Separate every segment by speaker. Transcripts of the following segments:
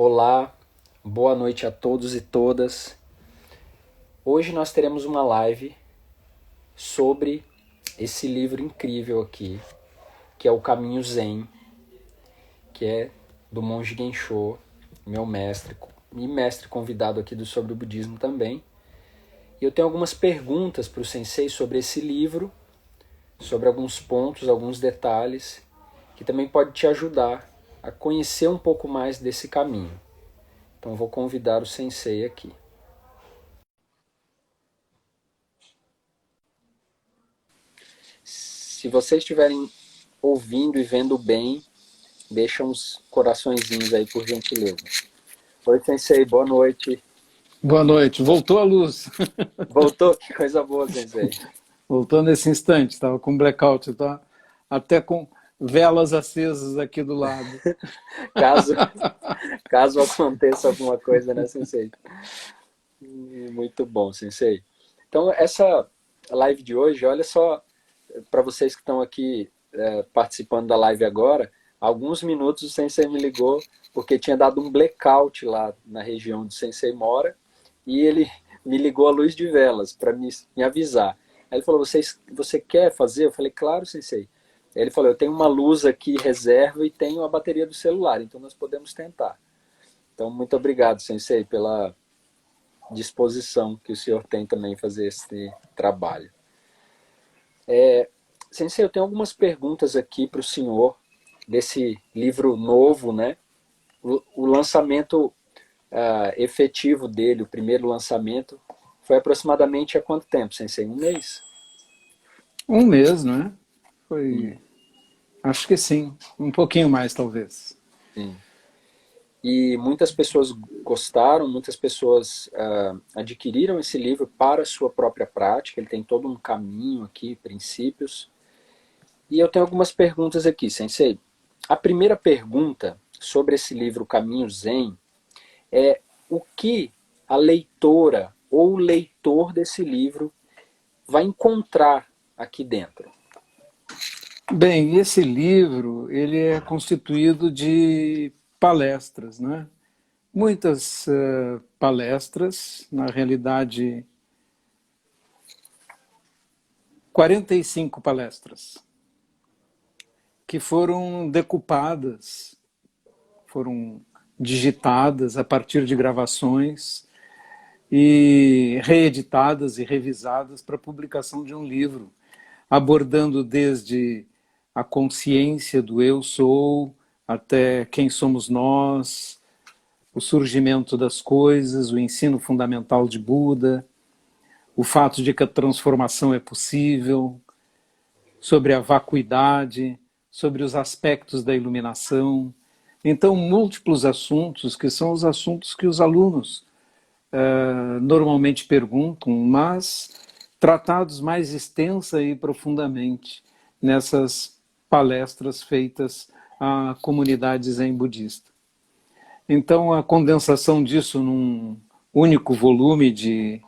Speaker 1: Olá, boa noite a todos e todas. Hoje nós teremos uma live sobre esse livro incrível aqui, que é O Caminho Zen, que é do Monge Gensho, meu mestre, e mestre convidado aqui do Sobre o Budismo também. E eu tenho algumas perguntas para o Sensei sobre esse livro, sobre alguns pontos, alguns detalhes, que também pode te ajudar a conhecer um pouco mais desse caminho. Então vou convidar o Sensei aqui. Se vocês estiverem ouvindo e vendo bem, deixa uns coraçõezinhos aí, por gentileza. Oi, Sensei, boa noite.
Speaker 2: Boa noite. Voltou a luz.
Speaker 1: Voltou? Que coisa boa, Sensei.
Speaker 2: Voltou nesse instante. Estava com blackout. Tá? Até com velas acesas aqui do lado.
Speaker 1: Caso, caso aconteça alguma coisa, né, Sensei? Muito bom, Sensei. Então, essa live de hoje, olha só, para vocês que estão aqui participando da live agora, alguns minutos o Sensei me ligou porque tinha dado um blackout lá na região onde o Sensei mora e ele me ligou a luz de velas para me avisar. Aí ele falou, você quer fazer? Eu falei, claro, Sensei. Aí ele falou, eu tenho uma luz aqui reserva e tenho a bateria do celular, então nós podemos tentar. Então, muito obrigado, Sensei, pela disposição que o senhor tem também em fazer esse trabalho. Sensei, eu tenho algumas perguntas aqui para o senhor desse livro novo, né? O lançamento efetivo dele, o primeiro lançamento, foi aproximadamente há quanto tempo, Sensei? Um mês?
Speaker 2: Um mês, não é?
Speaker 1: Hum,
Speaker 2: Foi. Acho que sim. Um pouquinho mais, talvez.
Speaker 1: sim. E muitas pessoas gostaram, muitas pessoas adquiriram esse livro para a sua própria prática, ele tem todo um caminho aqui, princípios. E eu tenho algumas perguntas aqui, Sensei. A primeira pergunta sobre esse livro Caminho Zen é o que a leitora ou o leitor desse livro vai encontrar aqui dentro.
Speaker 2: Bem, esse livro ele é constituído de palestras, né? Muitas palestras, na realidade, 45 palestras, que foram decupadas, foram digitadas a partir de gravações e reeditadas e revisadas para a publicação de um livro, abordando desde a consciência do eu sou, até quem somos nós, o surgimento das coisas, o ensino fundamental de Buda, o fato de que a transformação é possível, sobre a vacuidade, sobre os aspectos da iluminação. Então, múltiplos assuntos que são os assuntos que os alunos normalmente perguntam, mas tratados mais extensa e profundamente nessas palestras feitas à comunidade zen budista. Então, a condensação disso num único volume de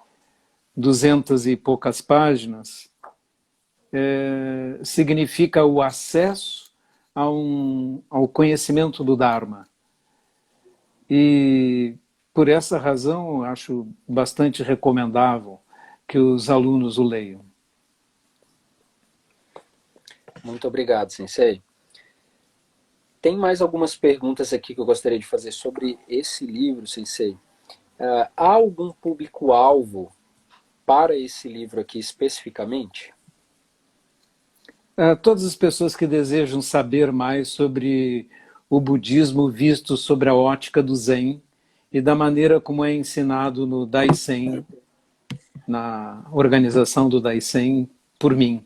Speaker 2: 200 e poucas páginas significa o acesso ao conhecimento do Dharma. E por essa razão, acho bastante recomendável que os alunos o leiam.
Speaker 1: Muito obrigado, Sensei. Tem mais algumas perguntas aqui que eu gostaria de fazer sobre esse livro, Sensei. Há algum público-alvo para esse livro aqui especificamente?
Speaker 2: Todas as pessoas que desejam saber mais sobre o budismo visto sobre a ótica do Zen e da maneira como é ensinado no Daisen, na organização do Daisen, por mim.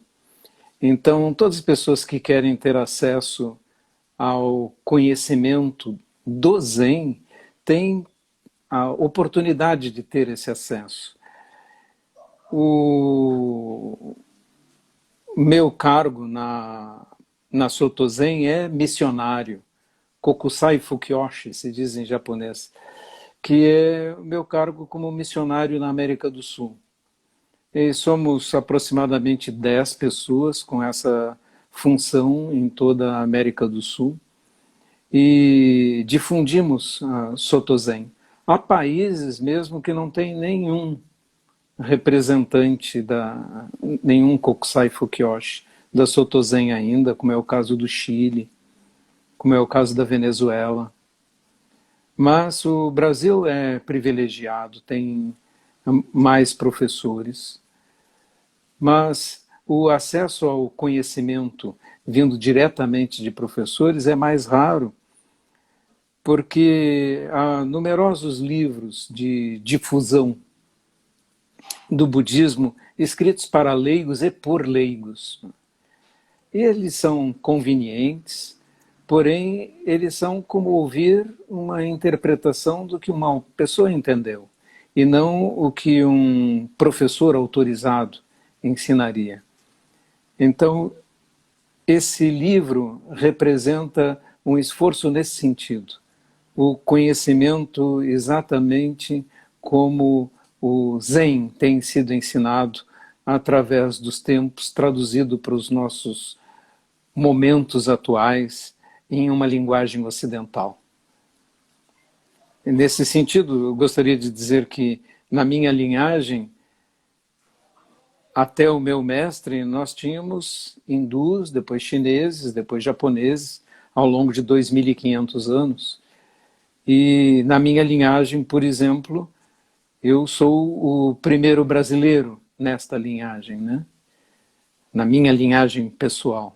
Speaker 2: Então, todas as pessoas que querem ter acesso ao conhecimento do Zen têm a oportunidade de ter esse acesso. O meu cargo na Soto Zen é missionário, Kokusai Fukiyoshi, se diz em japonês, que é o meu cargo como missionário na América do Sul. E somos aproximadamente 10 pessoas com essa função em toda a América do Sul. e difundimos Soto Zen. Há países mesmo que não tem nenhum representante nenhum Kokusai Fukiyoshi da Soto Zen ainda, como é o caso do Chile, como é o caso da Venezuela. Mas o Brasil é privilegiado, tem mais professores, mas o acesso ao conhecimento vindo diretamente de professores é mais raro, porque há numerosos livros de difusão do budismo escritos para leigos e por leigos. Eles são convenientes, porém eles são como ouvir uma interpretação do que uma pessoa entendeu, e não o que um professor autorizado ensinaria. Então, esse livro representa um esforço nesse sentido, o conhecimento exatamente como o Zen tem sido ensinado através dos tempos, traduzido para os nossos momentos atuais em uma linguagem ocidental. E nesse sentido, eu gostaria de dizer que na minha linhagem, até o meu mestre, nós tínhamos hindus, depois chineses, depois japoneses, ao longo de 2.500 anos. E na minha linhagem, por exemplo, eu sou o primeiro brasileiro nesta linhagem, né? Na minha linhagem pessoal.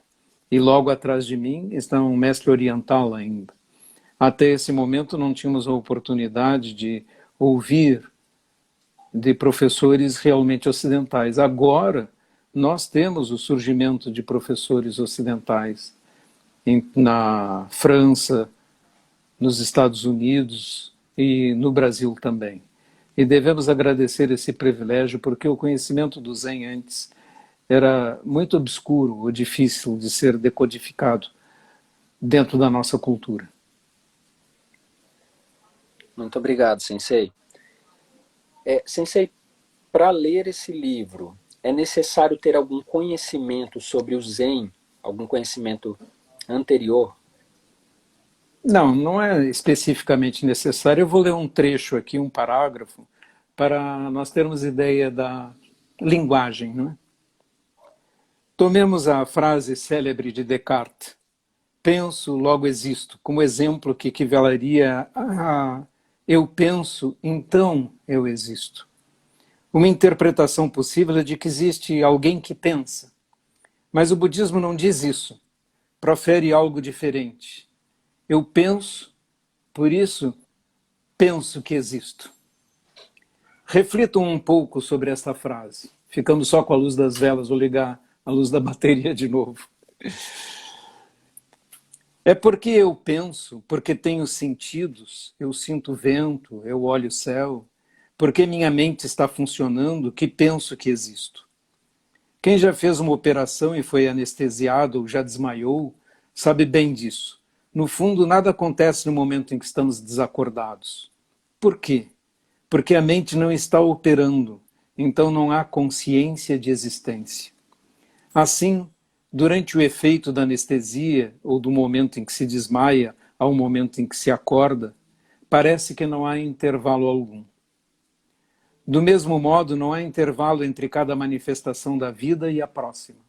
Speaker 2: E logo atrás de mim está um mestre oriental ainda. Até esse momento não tínhamos a oportunidade de ouvir de professores realmente ocidentais. Agora nós temos o surgimento de professores ocidentais na França, nos Estados Unidos e no Brasil também. E devemos agradecer esse privilégio, porque o conhecimento do Zen antes era muito obscuro ou difícil de ser decodificado dentro da nossa cultura.
Speaker 1: Muito obrigado, Sensei. Sensei, para ler esse livro, é necessário ter algum conhecimento sobre o Zen, algum conhecimento anterior?
Speaker 2: Não, não é especificamente necessário. Eu vou ler um trecho aqui, um parágrafo, para nós termos ideia da linguagem, não é? Tomemos a frase célebre de Descartes: penso, logo existo, como exemplo que equivaleria a eu penso, então eu existo. Uma interpretação possível é de que existe alguém que pensa. Mas o budismo não diz isso. Profere algo diferente. Eu penso, por isso penso que existo. Reflitam um pouco sobre esta frase. Ficando só com a luz das velas, vou ligar a luz da bateria de novo. É porque eu penso, porque tenho sentidos, eu sinto vento, eu olho o céu, porque minha mente está funcionando, que penso que existo. Quem já fez uma operação e foi anestesiado ou já desmaiou, sabe bem disso. No fundo, nada acontece no momento em que estamos desacordados. Por quê? Porque a mente não está operando, então não há consciência de existência. Assim, durante o efeito da anestesia ou do momento em que se desmaia ao momento em que se acorda, parece que não há intervalo algum. Do mesmo modo, não há intervalo entre cada manifestação da vida e a próxima.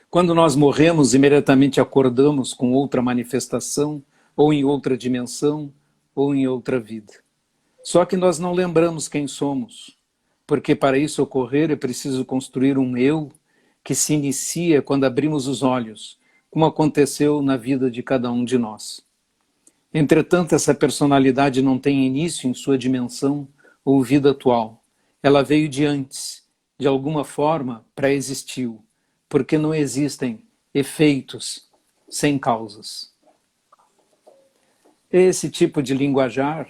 Speaker 2: Quando nós morremos, imediatamente acordamos com outra manifestação, ou em outra dimensão, ou em outra vida. Só que nós não lembramos quem somos, porque para isso ocorrer é preciso construir um eu que se inicia quando abrimos os olhos, como aconteceu na vida de cada um de nós. Entretanto, essa personalidade não tem início em sua dimensão ou vida atual. Ela veio de antes, de alguma forma pré-existiu, porque não existem efeitos sem causas. Esse tipo de linguajar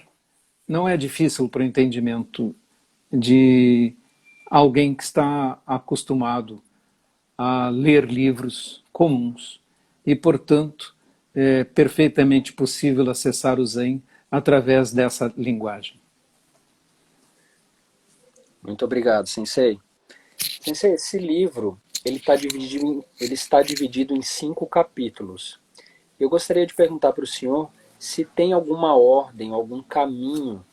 Speaker 2: não é difícil para o entendimento de alguém que está acostumado a ler livros comuns e, portanto, é perfeitamente possível acessar o Zen através dessa linguagem.
Speaker 1: Muito obrigado, Sensei. Sensei, esse livro ele está dividido em 5 capítulos. Eu gostaria de perguntar para o senhor se tem alguma ordem, algum caminho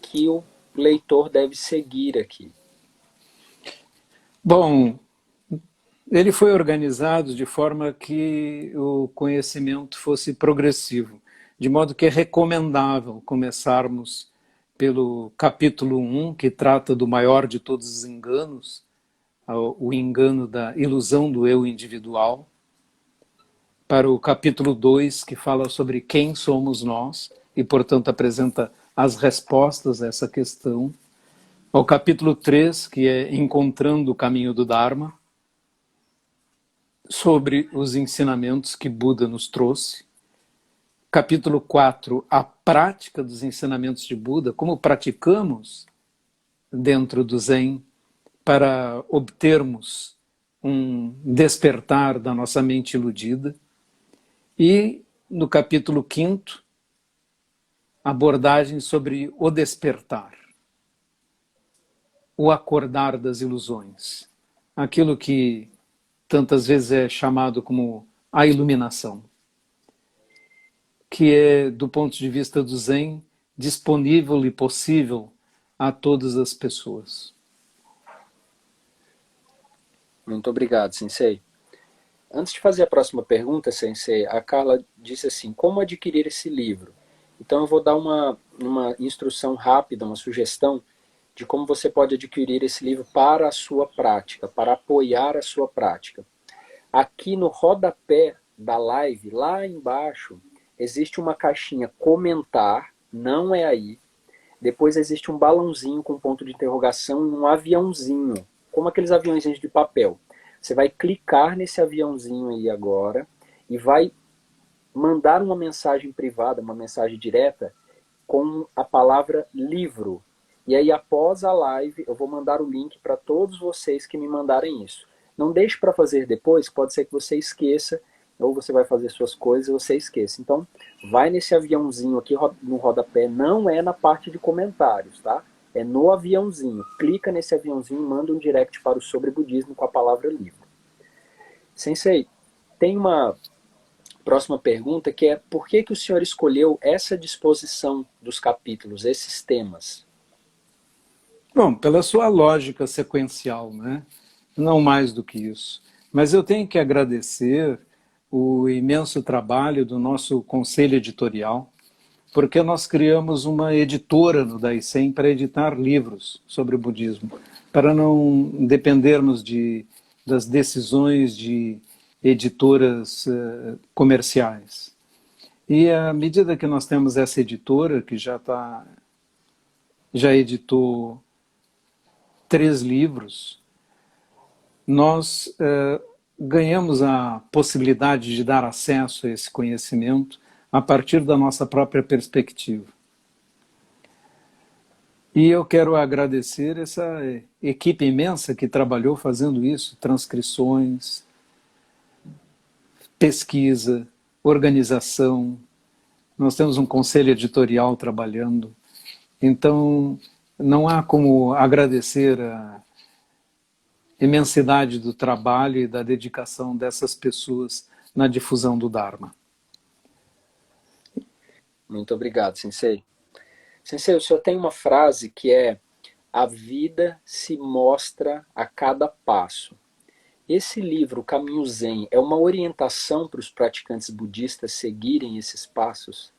Speaker 1: que o leitor deve seguir aqui.
Speaker 2: Bom, ele foi organizado de forma que o conhecimento fosse progressivo, de modo que é recomendável começarmos pelo capítulo 1, que trata do maior de todos os enganos, o engano da ilusão do eu individual, para o capítulo 2, que fala sobre quem somos nós, e, portanto, apresenta as respostas a essa questão, ao capítulo 3, que é Encontrando o Caminho do Dharma, sobre os ensinamentos que Buda nos trouxe. Capítulo 4, a prática dos ensinamentos de Buda, como praticamos dentro do Zen para obtermos um despertar da nossa mente iludida. E no capítulo 5, abordagem sobre o despertar, o acordar das ilusões, aquilo que tantas vezes é chamado como a iluminação, que é, do ponto de vista do Zen, disponível e possível a todas as pessoas.
Speaker 1: Muito obrigado, Sensei. Antes de fazer a próxima pergunta, Sensei, a Carla disse assim, como adquirir esse livro? Então eu vou dar uma instrução rápida, uma sugestão de como você pode adquirir esse livro para a sua prática, para apoiar a sua prática. Aqui no rodapé da live, lá embaixo, existe uma caixinha comentar, não é aí. Depois existe um balãozinho com ponto de interrogação e um aviãozinho, como aqueles aviãozinhos de papel. Você vai clicar nesse aviãozinho aí agora e vai mandar uma mensagem privada, uma mensagem direta com a palavra livro. E aí após a live eu vou mandar o link para todos vocês que me mandarem isso. Não deixe para fazer depois, pode ser que você esqueça, ou você vai fazer suas coisas e você esqueça. Então vai nesse aviãozinho aqui no rodapé, não é na parte de comentários, tá? É no aviãozinho. Clica nesse aviãozinho e manda um direct para o Sobre Budismo com a palavra livro. Sensei, tem uma próxima pergunta que é por que o senhor escolheu essa disposição dos capítulos, esses temas?
Speaker 2: Bom, pela sua lógica sequencial, né? Não mais do que isso. Mas eu tenho que agradecer o imenso trabalho do nosso conselho editorial, porque nós criamos uma editora no Daisen para editar livros sobre o budismo, para não dependermos das decisões de editoras comerciais. E à medida que nós temos essa editora, que já editou 3 livros, nós ganhamos a possibilidade de dar acesso a esse conhecimento a partir da nossa própria perspectiva. E eu quero agradecer essa equipe imensa que trabalhou fazendo isso, transcrições, pesquisa, organização. Nós temos um conselho editorial trabalhando. Então, não há como agradecer a imensidade do trabalho e da dedicação dessas pessoas na difusão do Dharma.
Speaker 1: Muito obrigado, Sensei. Sensei, o senhor tem uma frase que é a vida se mostra a cada passo. Esse livro, o Caminho Zen, é uma orientação para os praticantes budistas seguirem esses passos?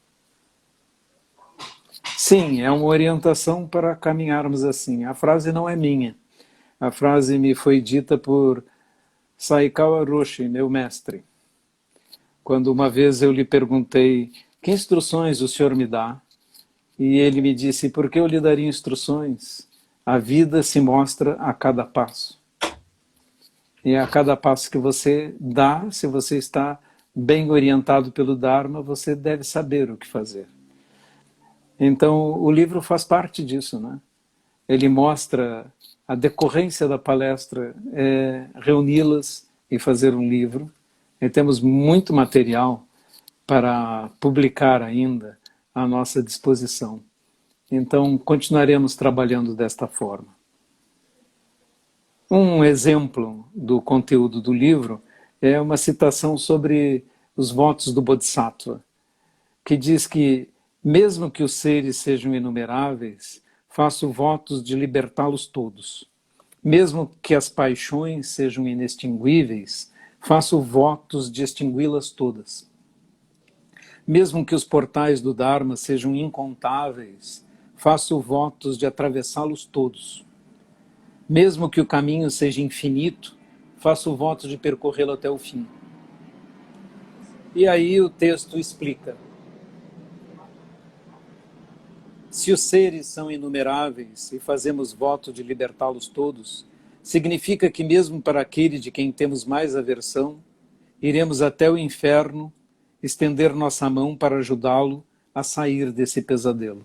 Speaker 2: Sim, é uma orientação para caminharmos assim. A frase não é minha. A frase me foi dita por Saikawa Roshi, meu mestre. Quando uma vez eu lhe perguntei, que instruções o senhor me dá? E ele me disse, por que eu lhe daria instruções? A vida se mostra a cada passo. E a cada passo que você dá, se você está bem orientado pelo Dharma, você deve saber o que fazer. Então, o livro faz parte disso, né? Ele mostra a decorrência da palestra, reuni-las e fazer um livro. E temos muito material para publicar ainda à nossa disposição. Então, continuaremos trabalhando desta forma. Um exemplo do conteúdo do livro é uma citação sobre os votos do Bodhisattva, que diz que, mesmo que os seres sejam inumeráveis, faço votos de libertá-los todos. Mesmo que as paixões sejam inextinguíveis, faço votos de extingui-las todas. Mesmo que os portais do Dharma sejam incontáveis, faço votos de atravessá-los todos. Mesmo que o caminho seja infinito, faço votos de percorrê-lo até o fim. E aí o texto explica. Se os seres são inumeráveis e fazemos voto de libertá-los todos, significa que mesmo para aquele de quem temos mais aversão, iremos até o inferno estender nossa mão para ajudá-lo a sair desse pesadelo.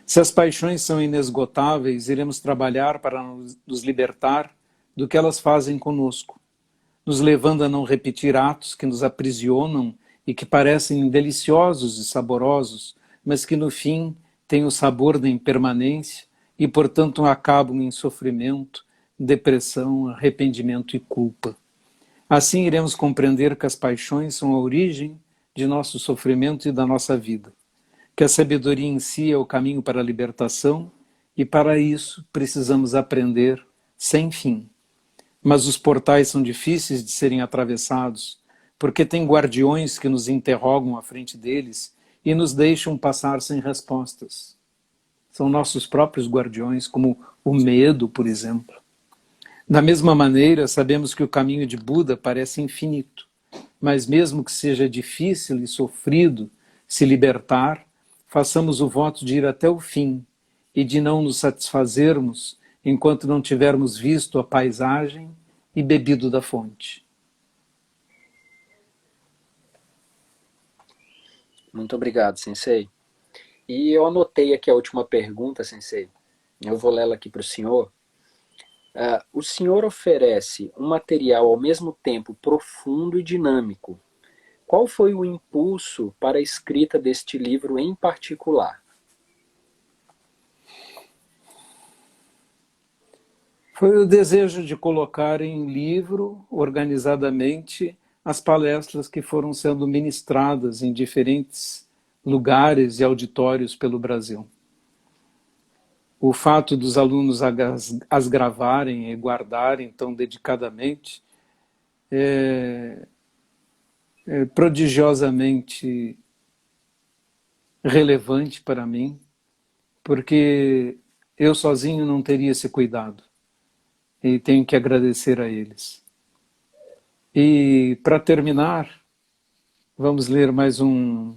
Speaker 2: Se as paixões são inesgotáveis, iremos trabalhar para nos libertar do que elas fazem conosco, nos levando a não repetir atos que nos aprisionam e que parecem deliciosos e saborosos, mas que no fim têm o sabor da impermanência e, portanto, acabam em sofrimento, depressão, arrependimento e culpa. Assim iremos compreender que as paixões são a origem de nosso sofrimento e da nossa vida, que a sabedoria em si é o caminho para a libertação e, para isso, precisamos aprender sem fim. Mas os portais são difíceis de serem atravessados, porque tem guardiões que nos interrogam à frente deles e nos deixam passar sem respostas. São nossos próprios guardiões, como o medo, por exemplo. Da mesma maneira, sabemos que o caminho de Buda parece infinito, mas mesmo que seja difícil e sofrido se libertar, façamos o voto de ir até o fim e de não nos satisfazermos enquanto não tivermos visto a paisagem e bebido da fonte.
Speaker 1: Muito obrigado, Sensei. E eu anotei aqui a última pergunta, Sensei. Eu vou lê-la aqui para o senhor. O senhor oferece um material ao mesmo tempo profundo e dinâmico. Qual foi o impulso para a escrita deste livro em particular?
Speaker 2: Foi o desejo de colocar em livro, organizadamente, as palestras que foram sendo ministradas em diferentes lugares e auditórios pelo Brasil. O fato dos alunos as gravarem e guardarem tão dedicadamente é prodigiosamente relevante para mim, porque eu sozinho não teria esse cuidado e tenho que agradecer a eles. E para terminar, vamos ler mais um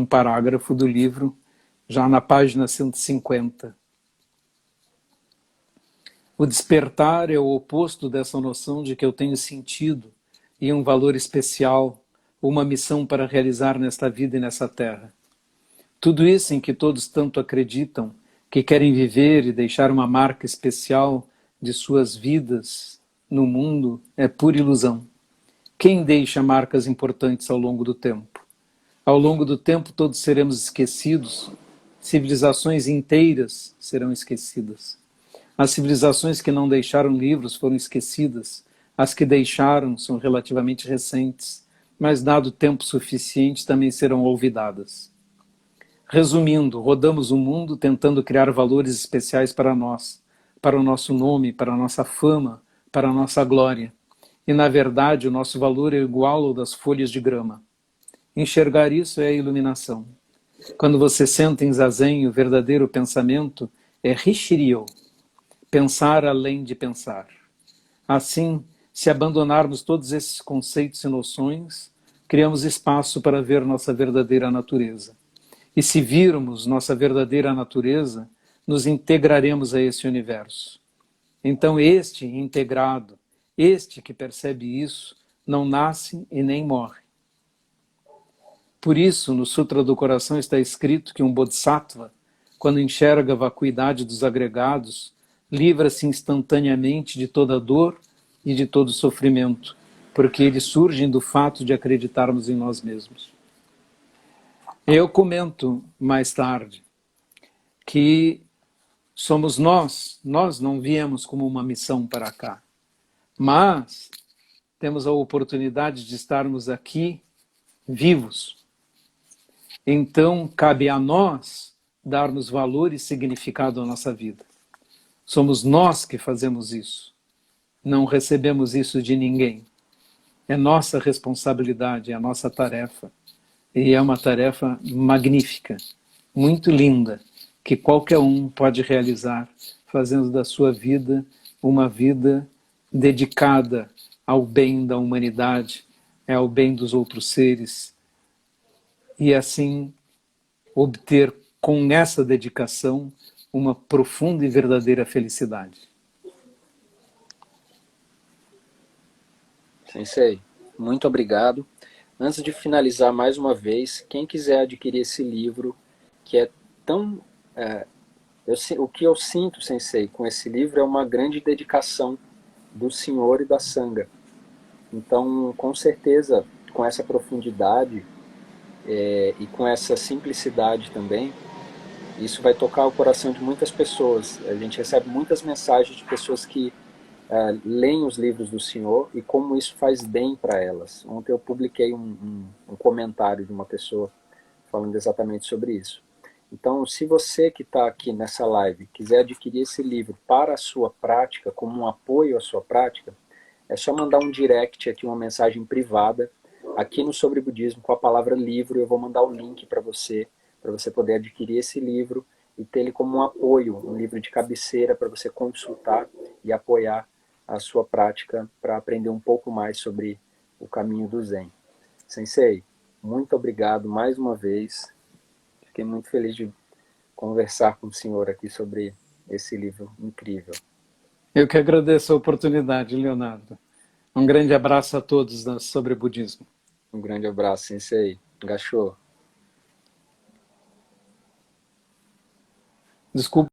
Speaker 2: parágrafo do livro, já na página 150. O despertar é o oposto dessa noção de que eu tenho sentido e um valor especial, uma missão para realizar nesta vida e nessa terra. Tudo isso em que todos tanto acreditam, que querem viver e deixar uma marca especial de suas vidas no mundo, é pura ilusão. Quem deixa marcas importantes ao longo do tempo? Ao longo do tempo todos seremos esquecidos, civilizações inteiras serão esquecidas. As civilizações que não deixaram livros foram esquecidas, as que deixaram são relativamente recentes, mas dado tempo suficiente também serão olvidadas. Resumindo, rodamos o mundo tentando criar valores especiais para nós, para o nosso nome, para a nossa fama, para a nossa glória. E, na verdade, o nosso valor é igual ao das folhas de grama. Enxergar isso é a iluminação. Quando você senta em zazen, o verdadeiro pensamento é Rishiryo, pensar além de pensar. Assim, se abandonarmos todos esses conceitos e noções, criamos espaço para ver nossa verdadeira natureza. E se virmos nossa verdadeira natureza, nos integraremos a esse universo. Então este integrado, este que percebe isso, não nasce e nem morre. Por isso, no Sutra do Coração está escrito que um Bodhisattva, quando enxerga a vacuidade dos agregados, livra-se instantaneamente de toda dor e de todo sofrimento, porque eles surgem do fato de acreditarmos em nós mesmos. Eu comento mais tarde que somos nós não viemos como uma missão para cá, mas temos a oportunidade de estarmos aqui vivos. Então, cabe a nós darmos valor e significado à nossa vida. Somos nós que fazemos isso. Não recebemos isso de ninguém. É nossa responsabilidade, é a nossa tarefa. E é uma tarefa magnífica, muito linda, que qualquer um pode realizar, fazendo da sua vida uma vida dedicada ao bem da humanidade, ao bem dos outros seres, e assim obter com essa dedicação uma profunda e verdadeira felicidade.
Speaker 1: Sensei, muito obrigado. Antes de finalizar mais uma vez, quem quiser adquirir esse livro, que é tão... o que eu sinto, Sensei, com esse livro é uma grande dedicação do senhor e da Sangha. Então, com certeza, com essa profundidade e com essa simplicidade também, isso vai tocar o coração de muitas pessoas. A gente recebe muitas mensagens de pessoas que leem os livros do Senhor e como isso faz bem para elas. Ontem eu publiquei um comentário de uma pessoa falando exatamente sobre isso. Então, se você que está aqui nessa live quiser adquirir esse livro para a sua prática, como um apoio à sua prática, é só mandar um direct aqui, uma mensagem privada, aqui no Sobre Budismo, com a palavra livro. Eu vou mandar o link para você poder adquirir esse livro e ter ele como um apoio, um livro de cabeceira para você consultar e apoiar a sua prática para aprender um pouco mais sobre o caminho do Zen. Sensei, muito obrigado mais uma vez. Fiquei muito feliz de conversar com o senhor aqui sobre esse livro incrível.
Speaker 2: Eu que agradeço a oportunidade, Leonardo. Um grande abraço a todos sobre budismo.
Speaker 1: Um grande abraço, Sensei. Gachô.
Speaker 2: Desculpa.